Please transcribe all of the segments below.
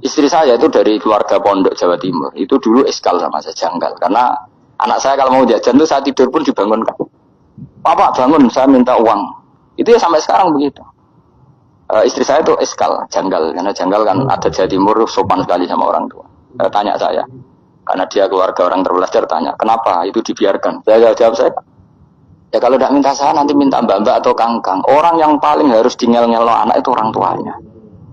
Istri saya itu dari keluarga pondok Jawa Timur. Itu dulu iskal sama saya, janggal. Karena anak saya kalau mau jajan tuh saat tidur pun dibangunkan. Papa bangun, saya minta uang. Itu ya sampai sekarang begitu. Istri saya itu iskal, janggal. Karena janggal kan ada Jawa Timur sopan sekali sama orang tua. Tanya saya. Karena dia keluarga orang terpelajar, tanya, kenapa itu dibiarkan? Saya jawab saya, ya kalau tidak minta saya nanti minta mbak-mbak atau kangkang. Orang yang paling harus dingel-ngelo anak itu orang tuanya.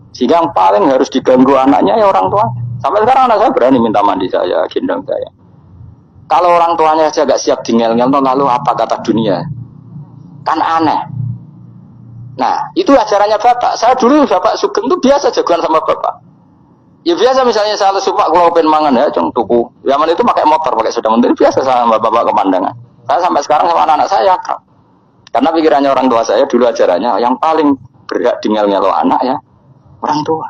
Sehingga yang paling harus diganggu anaknya ya orang tua. Sampai sekarang anak saya berani minta mandi saya, gendong saya. Kalau orang tuanya saja gak siap dingel-ngelo, lalu apa kata dunia? Kan aneh. Nah, itu ajarannya bapak. Saya dulu bapak Sugeng itu biasa jagoan sama bapak. Ya biasa misalnya saya supak kalau pengen mangan ya, cung tuku. Zaman itu pakai motor, pakai sepeda motor, biasa sama bapak kemandangan. Saya sampai sekarang sama anak-anak saya akrab. Karena pikirannya orang tua saya dulu ajarannya yang paling berhak dingel-ngelo anak ya orang tua.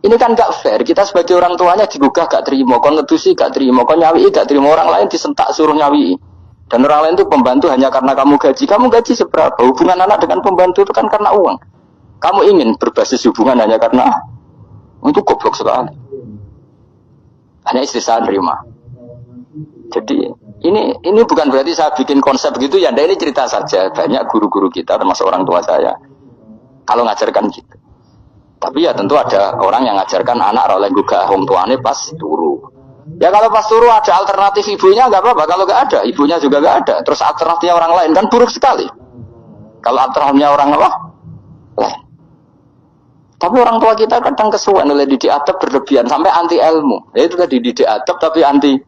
Ini kan gak fair. Kita sebagai orang tuanya digugah gak terima, kon ngedusi gak terima, kon nyawi gak terima, orang lain disentak suruh nyawi. Dan orang lain itu pembantu hanya karena kamu gaji. Kamu gaji seberapa? Hubungan anak dengan pembantu itu kan karena uang. Kamu ingin berbasis hubungan hanya karena itu goblok sekali. Hanya istri saya nerima. Jadi ini bukan berarti saya bikin konsep begitu ya. Ini cerita saja. Banyak guru-guru kita termasuk orang tua saya kalau ngajarkan gitu. Tapi ya tentu ada orang yang ngajarkan anak oleh gugah wong tuane pas turu. Ya kalau pas turu ada alternatif ibunya nggak apa-apa. Kalau nggak ada, ibunya juga nggak ada. Terus alternatifnya orang lain kan buruk sekali. Kalau alternatifnya orang apa? Lain. Tapi orang tua kita kadang kesuwen oleh didik adab berlebihan sampai anti ilmu. Ya itu tadi didik adab tapi anti.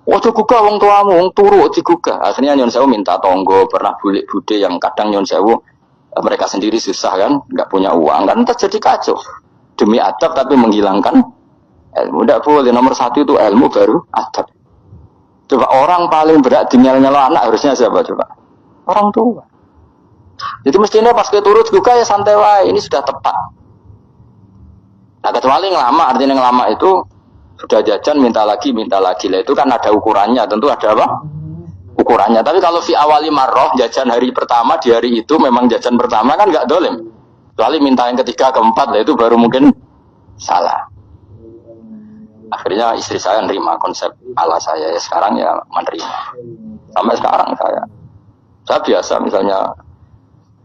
Ojo gugah wong tuamu, wong turu digugah. Akhirnya nyon sewu minta tonggo, pernah bulik bude yang kadang nyon sewu mereka sendiri susah kan, nggak punya uang kan terjadi kacau. Demi adab tapi menghilangkan ilmu. Tidak boleh. Nomor satu itu ilmu baru adab. Coba orang paling berat dingel-ngelo anak harusnya siapa coba? Orang tua. Jadi mestinya pas keturut juga ya santai wae. Ini sudah tepat. Nah kecuali ngelama, artinya ngelama itu sudah jajan minta lagi lah itu kan ada ukurannya. Tentu ada apa? Ukurannya. Tapi kalau fi awali marroh jajan hari pertama di hari itu memang jajan pertama kan nggak dolim. Kecuali minta yang ketiga keempat lah itu baru mungkin salah. Akhirnya istri saya nerima konsep ala saya ya sekarang ya menerima. Sampai sekarang saya biasa misalnya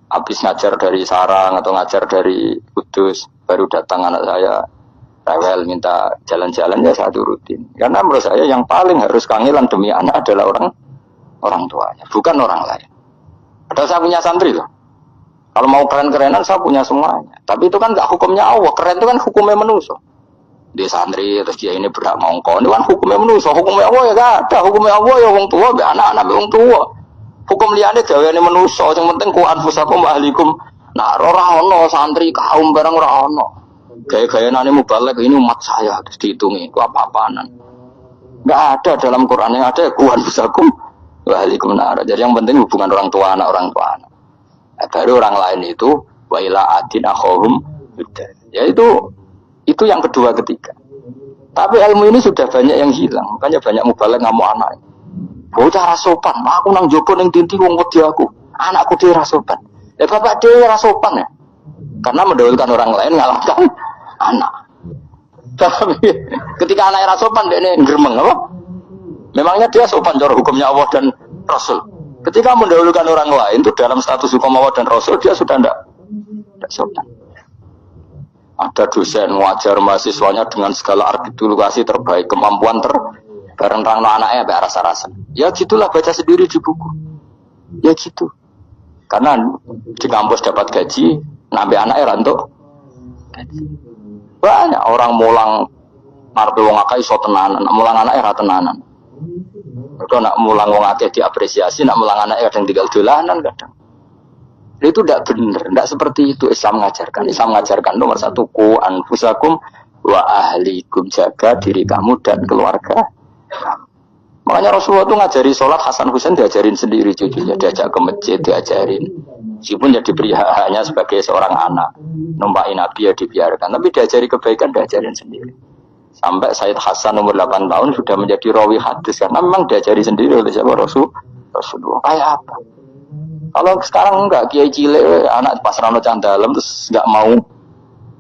habis ngajar dari Sarang atau ngajar dari Kudus baru datang anak saya rewel minta jalan-jalan ya saya turutin. Karena menurut saya yang paling harus kangelan demi anak adalah orang tuanya, bukan orang lain. Padahal saya punya santri loh. Kalau mau keren-kerenan saya punya semuanya. Tapi itu kan gak hukumnya Allah. Keren itu kan hukumnya manusia. Dia santri terus dia ini berhak mongko. Itu kan hukumnya manusia. Hukumnya Allah ya gak ada. Hukumnya Allah ya wong tua, be anak-anak be wong tua. Hukum liyane gaweane manusia. Yang penting ku anfusakum wa ahlikum. Nah, ora ono santri kaum barang ora ono. Gaya-gayanane mubalek ini umat saya terus dihitungi. Ku apa-apaanan. Gak ada dalam Quran yang ada ku anfusakum Waalaikumsalam. Jadi yang penting hubungan orang tua anak. Baru orang lain itu wa ila adin akhahum. Ya itu yang kedua ketiga. Tapi ilmu ini sudah banyak yang hilang. Makanya banyak mubalek ngamuk anak. Bocah rasopan, aku nang jopo ning dinti wong wedi aku. Anakku dhewe rasopan. Ya bapak dhewe rasopan ya. Karena mendahulukan orang lain ngalahkan anak. Tapi ketika anaknya rasopan dia ini gremeng apa? Memangnya dia sopan cara hukumnya Allah dan Rasul. Ketika mendahulukan orang lain itu dalam status hukum Allah dan Rasul dia sudah tidak sopan. Ada dosen wajar mahasiswanya dengan segala artikulasi terbaik, kemampuan bareng anaknya sampai rasa-rasa. Ya gitulah baca sendiri di buku. Ya gitu. Karena di kampus dapat gaji, nambah anaknya rantuk gaji. Banyak orang mulang marpe wong akeh iso tenanan, mulang anaknya ra tenanan. Mereka nak mulang wong akeh diapresiasi, nak mulang anak kadang tinggal dolanan kadang. Itu tidak benar, tidak seperti itu Islam mengajarkan. Islam mengajarkan nomor satu ku anfusakum wa ahlikum, jaga diri kamu dan keluarga. Makanya Rasulullah itu ngajari sholat Hasan Husain diajarin sendiri cucunya, diajak ke masjid diajarin. Meskipun jadi beri hak-haknya sebagai seorang anak, numpain Nabi ya dibiarkan, tapi diajari kebaikan diajarin sendiri. Sampai Sayyid Hasan umur 8 tahun sudah menjadi rawi hadis karena memang diajari sendiri oleh siapa Rasulullah. Kayak apa? Kalau sekarang enggak, kiai cilik anak pas rano cang dalem terus enggak mau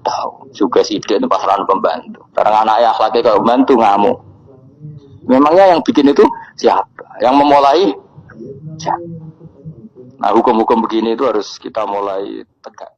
tahu. Juga si ide itu pasaran pembantu. Karena anaknya akhlaknya kalau pembantu ngamuk. Memangnya yang bikin itu siapa? Yang memulai siapa? Nah hukum-hukum begini itu harus kita mulai tegak.